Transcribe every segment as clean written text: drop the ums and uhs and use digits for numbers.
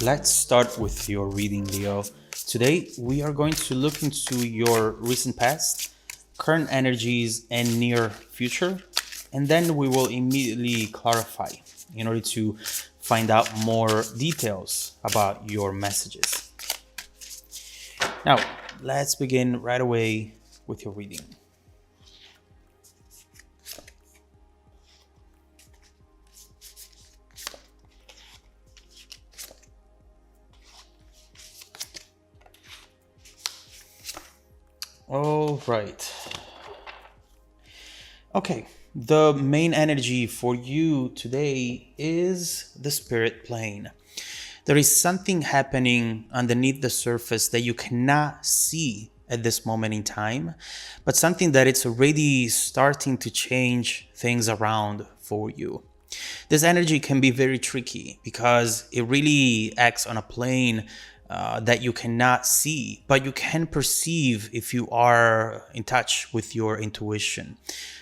Let's start with your reading, Leo. Today, we are going to look into your recent past, current energies, and near future, and then we will immediately clarify in order to find out more details about your messages. Now, let's begin right away with your reading. All right. Okay, the main energy for you today is the spirit plane. There is something happening underneath the surface that you cannot see at this moment in time, but something that it's already starting to change things around for you. This energy can be very tricky because it really acts on a plane that you cannot see, but you can perceive if you are in touch with your intuition.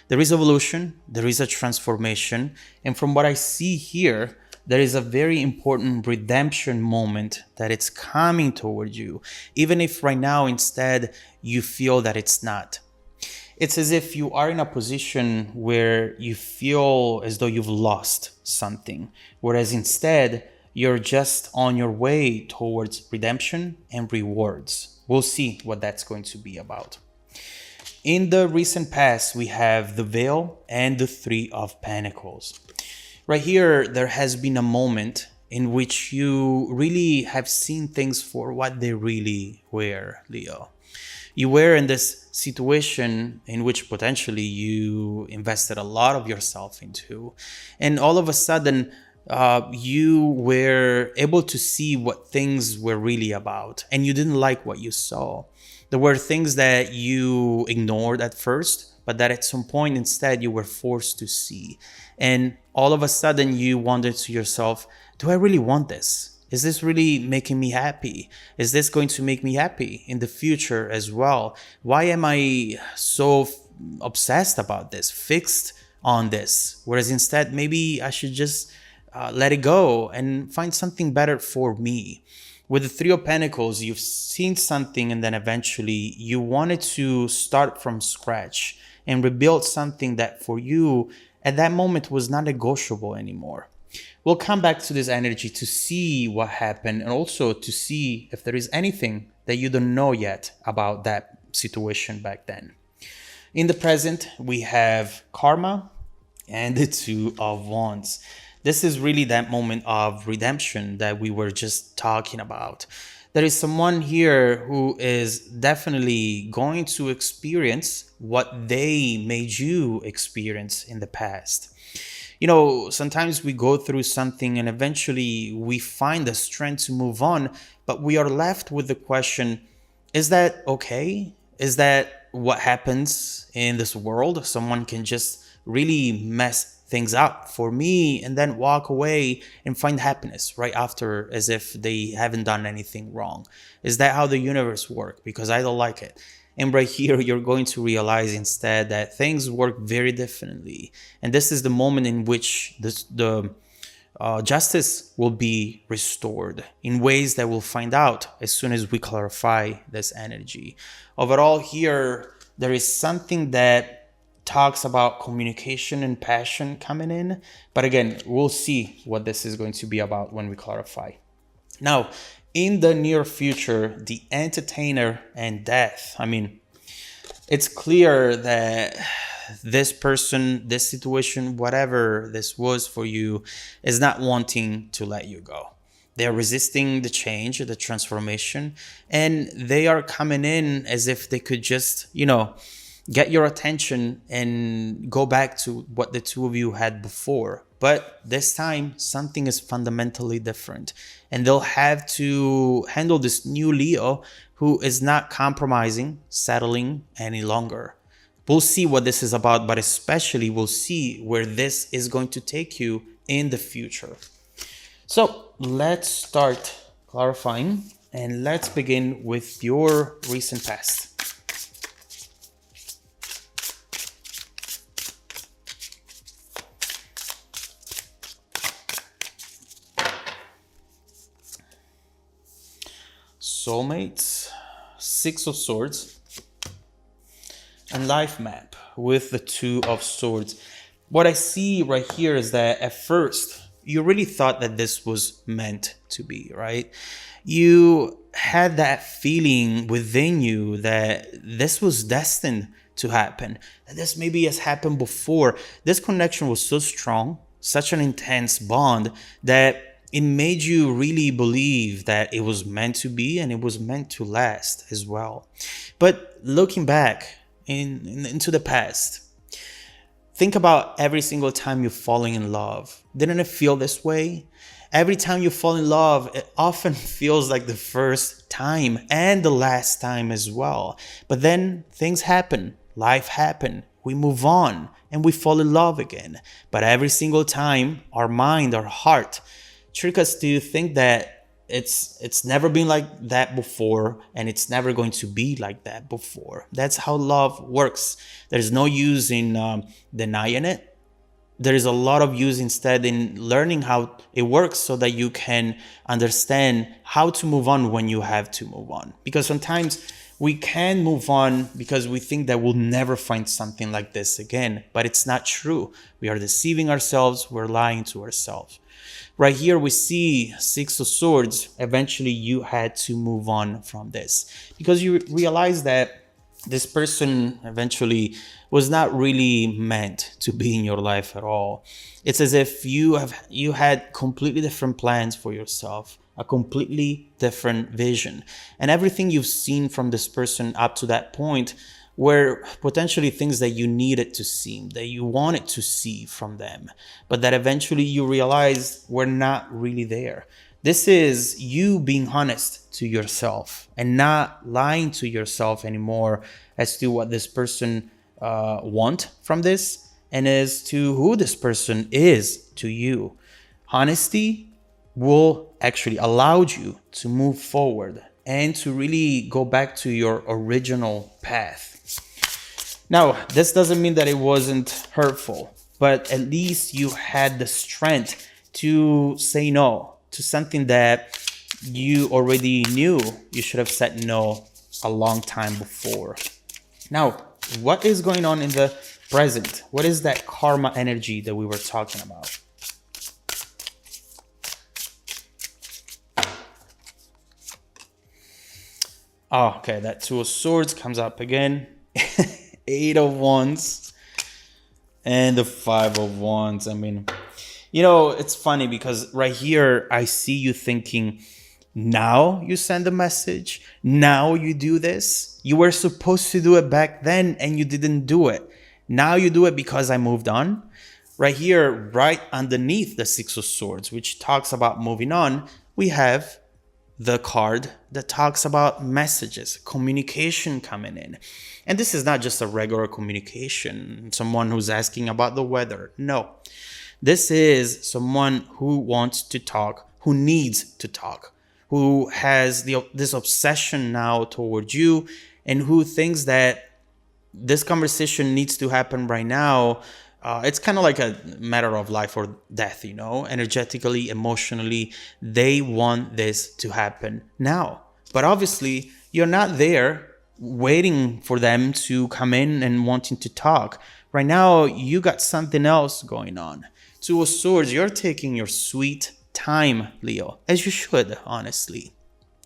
There is evolution, there is a transformation, and from what I see here, there is a very important redemption moment that it's coming towards you, even if right now instead you feel that it's not. It's as if you are in a position where you feel as though you've lost something, whereas instead you're just on your way towards redemption and rewards. We'll see what that's going to be about. In the recent past, we have the Veil and the Three of Pentacles. Right here, there has been a moment in which you really have seen things for what they really were, Leo. You were in this situation in which potentially you invested a lot of yourself into, and all of a sudden, you were able to see what things were really about, and you didn't like what you saw. There were things that you ignored at first, but that at some point instead you were forced to see. And all of a sudden you wondered to yourself, do I really want this? Is this really making me happy? Is this going to make me happy in the future as well? Why am I so obsessed about this, fixed on this? Whereas instead, maybe I should just let it go and find something better for me. With the Three of Pentacles, you've seen something and then eventually you wanted to start from scratch and rebuild something that for you at that moment was not negotiable anymore. We'll come back to this energy to see what happened and also to see if there is anything that you don't know yet about that situation back then. In the present, we have Karma and the Two of Wands. This is really that moment of redemption that we were just talking about. There is someone here who is definitely going to experience what they made you experience in the past. You know, sometimes we go through something and eventually we find the strength to move on, but we are left with the question, is that okay? Is that what happens in this world? Someone can just really mess things up for me and then walk away and find happiness right after as if they haven't done anything wrong. Is that how the universe works? Because I don't like it. And right here, you're going to realize instead that things work very differently. And this is the moment in which the justice will be restored in ways that we'll find out as soon as we clarify this energy. Overall, here, there is something that talks about communication and passion coming in. But again, we'll see what this is going to be about when we clarify. Now, in the near future, the entertainer and death. I mean, it's clear that this person, this situation, whatever this was for you, is not wanting to let you go. They're resisting the change, the transformation, and they are coming in as if they could just, get your attention and go back to what the two of you had before. But this time, something is fundamentally different. And they'll have to handle this new Leo who is not compromising, settling any longer. We'll see what this is about, but especially we'll see where this is going to take you in the future. So let's start clarifying and let's begin with your recent past. soulmates, Six of Swords, and life map with the Two of Swords. What I see right here is that at first you really thought that this was meant to be, right? You had that feeling within you that this was destined to happen, that this maybe has happened before. This connection was so strong, such an intense bond, that it made you really believe that it was meant to be and it was meant to last as well. But looking back into the past, think about every single time you're falling in love. Didn't it feel this way? Every time you fall in love, it often feels like the first time and the last time as well. But then things happen, life happens, we move on and we fall in love again. But every single time, our mind, our heart trick us to think that it's never been like that before and it's never going to be like that before. That's how love works. There's no use in denying it. There is a lot of use instead in learning how it works so that you can understand how to move on when you have to move on. Because sometimes we can move on because we think that we'll never find something like this again, but it's not true. We are deceiving ourselves. We're lying to ourselves. Right here, we see Six of Swords. Eventually, you had to move on from this because you realize that this person eventually was not really meant to be in your life at all. It's as if you had completely different plans for yourself, a completely different vision. And everything you've seen from this person up to that point were potentially things that you needed to see, that you wanted to see from them, but that eventually you realized were not really there. This is you being honest to yourself and not lying to yourself anymore as to what this person want from this and as to who this person is to you. Honesty will actually allow you to move forward and to really go back to your original path. Now, this doesn't mean that it wasn't hurtful, but at least you had the strength to say no to something that you already knew you should have said no a long time before. Now, what is going on in the present? What is that karma energy that we were talking about? Oh, okay, that Two of Swords comes up again. Eight of Wands and the Five of Wands. I mean, you know, it's funny because right here I see you thinking, now you send a message, now you do this. You were supposed to do it back then and you didn't do it. Now you do it because I moved on. Right here, right underneath the Six of Swords, which talks about moving on, we have the card that talks about messages, communication coming in. And this is not just a regular communication, someone who's asking about the weather. No, this is someone who wants to talk, who needs to talk, who has this obsession now toward you and who thinks that this conversation needs to happen right now. It's kind of like a matter of life or death, you know, energetically, emotionally, they want this to happen now. But obviously, you're not there waiting for them to come in and wanting to talk. Right now, you got something else going on. Two of Swords, you're taking your sweet time, Leo, as you should, honestly.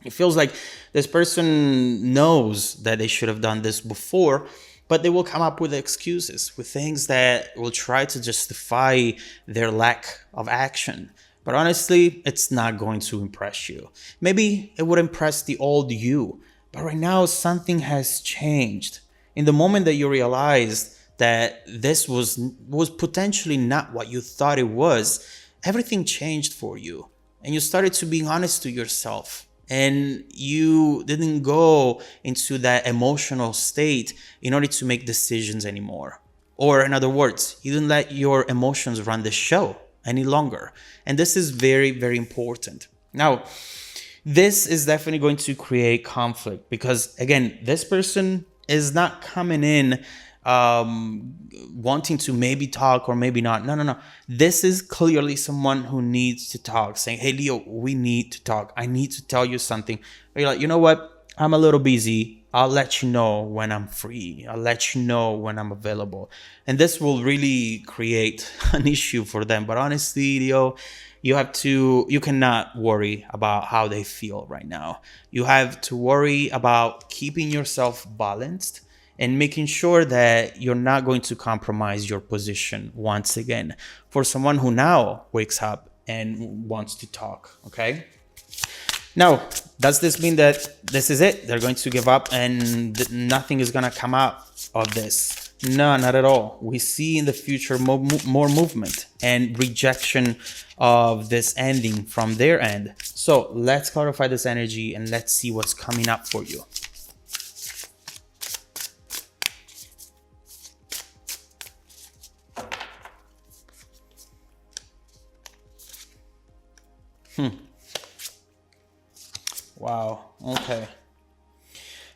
It feels like this person knows that they should have done this before, but they will come up with excuses, with things that will try to justify their lack of action. But honestly, it's not going to impress you. Maybe it would impress the old you, but right now something has changed. In the moment that you realized that this was potentially not what you thought it was, everything changed for you. And you started to be honest to yourself. And you didn't go into that emotional state in order to make decisions anymore. Or in other words, you didn't let your emotions run the show any longer. And this is very, very important. Now, this is definitely going to create conflict because, again, this person is not coming in wanting to maybe talk or maybe not. No, no, no. This is clearly someone who needs to talk, saying, hey, Leo, we need to talk. I need to tell you something. Or you're like, you know what? I'm a little busy. I'll let you know when I'm free. I'll let you know when I'm available. And this will really create an issue for them. But honestly, Leo, you cannot worry about how they feel right now. You have to worry about keeping yourself balanced and making sure that you're not going to compromise your position once again for someone who now wakes up and wants to talk, okay? Now, does this mean that this is it? They're going to give up and nothing is going to come out of this? No, not at all. We see in the future more movement and rejection of this ending from their end. So let's clarify this energy and let's see what's coming up for you. Wow. Okay.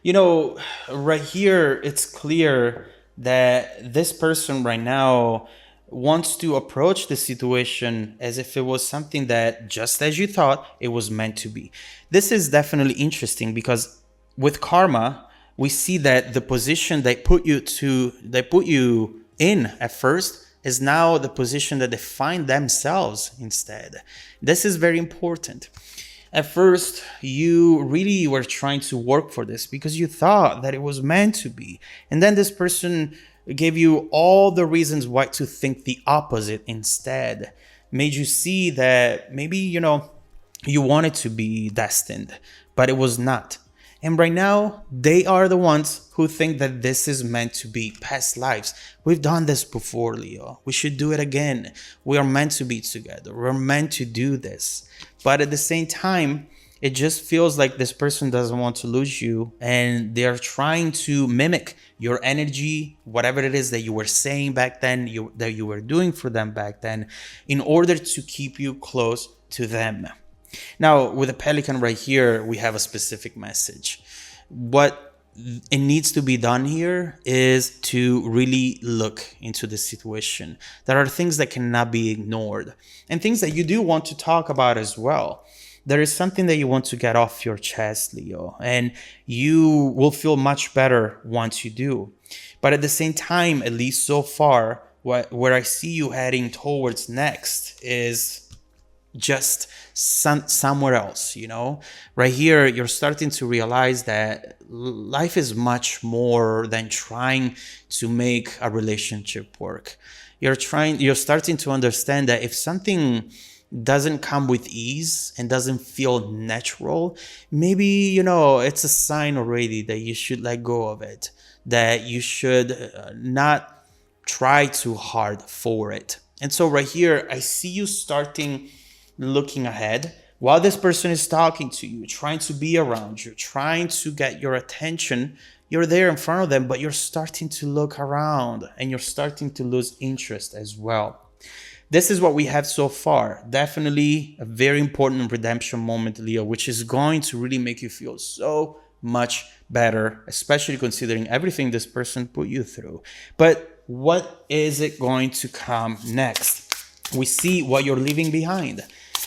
You know, right here, it's clear that this person right now wants to approach the situation as if it was something that, just as you thought, it was meant to be. This is definitely interesting because with karma, we see that the position they put you in at first is now the position that they find themselves instead. This is very important. At first, you really were trying to work for this because you thought that it was meant to be. And then this person gave you all the reasons why to think the opposite instead. Made you see that maybe, you wanted to be destined, but it was not. And right now, they are the ones who think that this is meant to be past lives. We've done this before, Leo. We should do it again. We are meant to be together. We're meant to do this. But at the same time, it just feels like this person doesn't want to lose you and they're trying to mimic your energy, whatever it is that you were saying back then, that you were doing for them back then, in order to keep you close to them. Now, with the pelican right here, we have a specific message. What it needs to be done here is to really look into the situation. There are things that cannot be ignored and things that you do want to talk about as well. There is something that you want to get off your chest, Leo, and you will feel much better once you do. But at the same time, at least so far, where I see you heading towards next is just somewhere else, right here. You're starting to realize that life is much more than trying to make a relationship work. You're starting to understand that if something doesn't come with ease and doesn't feel natural, maybe, it's a sign already that you should let go of it, that you should not try too hard for it. And so right here, I see you starting looking ahead while this person is talking to you, trying to be around you, trying to get your attention. You're there in front of them, but you're starting to look around and you're starting to lose interest as well. This is what we have so far. Definitely a very important redemption moment, Leo, which is going to really make you feel so much better, especially considering everything this person put you through. But what is it going to come next? We see what you're leaving behind.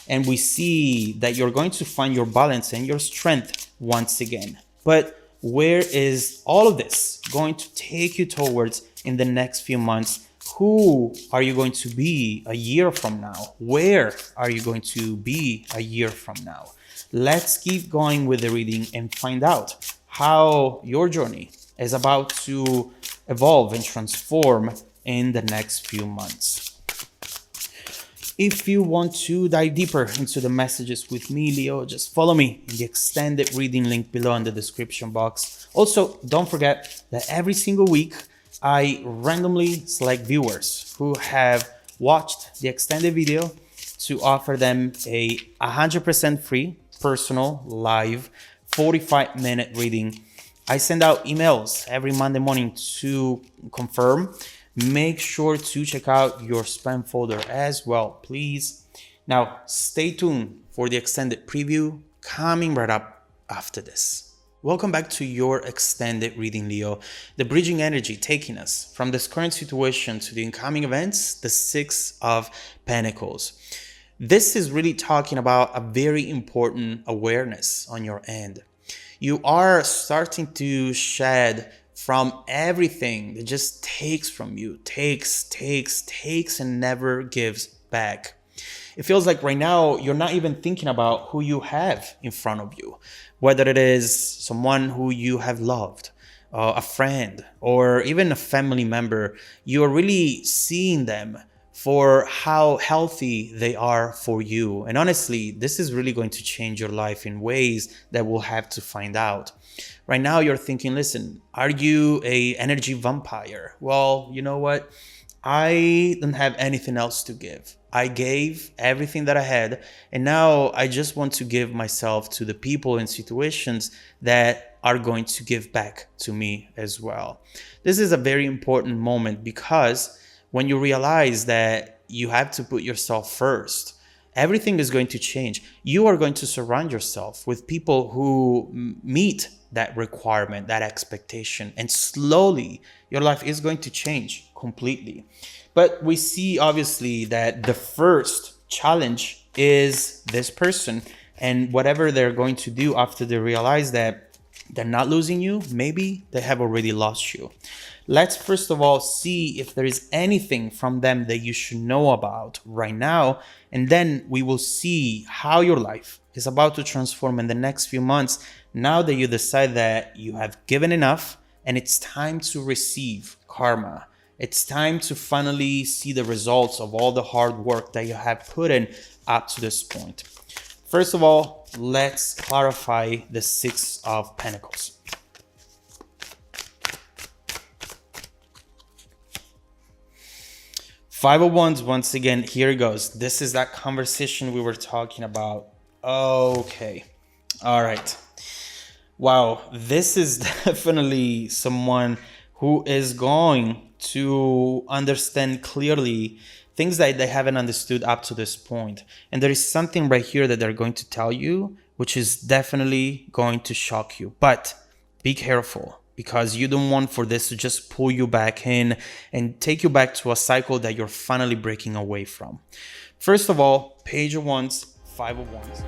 And we see that you're going to find your balance and your strength once again. But where is all of this going to take you towards in the next few months? Who are you going to be a year from now? Where are you going to be a year from now? Let's keep going with the reading and find out how your journey is about to evolve and transform in the next few months. If you want to dive deeper into the messages with me, Leo, just follow me in the extended reading link below in the description box. Also, don't forget that every single week, I randomly select viewers who have watched the extended video to offer them a 100% free, personal, live, 45-minute reading. I send out emails every Monday morning to confirm. Make sure to check out your spam folder as well, please. Now, stay tuned for the extended preview coming right up after this. Welcome back to your extended reading, Leo. The bridging energy taking us from this current situation to the incoming events, the Six of Pentacles. This is really talking about a very important awareness on your end. You are starting to shed from everything that just takes from you, takes, and never gives back. It feels like right now you're not even thinking about who you have in front of you, whether it is someone who you have loved, a friend, or even a family member. You are really seeing them for how healthy they are for you. And honestly, this is really going to change your life in ways that we'll have to find out. Right now you're thinking, listen, are you a energy vampire? Well, you know what? I don't have anything else to give. I gave everything that I had, and now I just want to give myself to the people and situations that are going to give back to me as well. This is a very important moment because when you realize that you have to put yourself first, everything is going to change. You are going to surround yourself with people who meet that requirement, that expectation, and slowly your life is going to change completely. But we see obviously that the first challenge is this person and whatever they're going to do after they realize that they're not losing you, maybe they have already lost you. Let's first of all see if there is anything from them that you should know about right now, and then we will see how your life is about to transform in the next few months now that you decide that you have given enough and it's time to receive karma. It's time to finally see the results of all the hard work that you have put in up to this point. First of all, let's clarify the Six of Pentacles. Five of Wands, once again, here it goes. This is that conversation we were talking about. Okay. All right. Wow. This is definitely someone who is going to understand clearly things that they haven't understood up to this point. And there is something right here that they're going to tell you, which is definitely going to shock you. But be careful, because you don't want for this to just pull you back in and take you back to a cycle that you're finally breaking away from. First of all, Page of Wands, Five of Wands.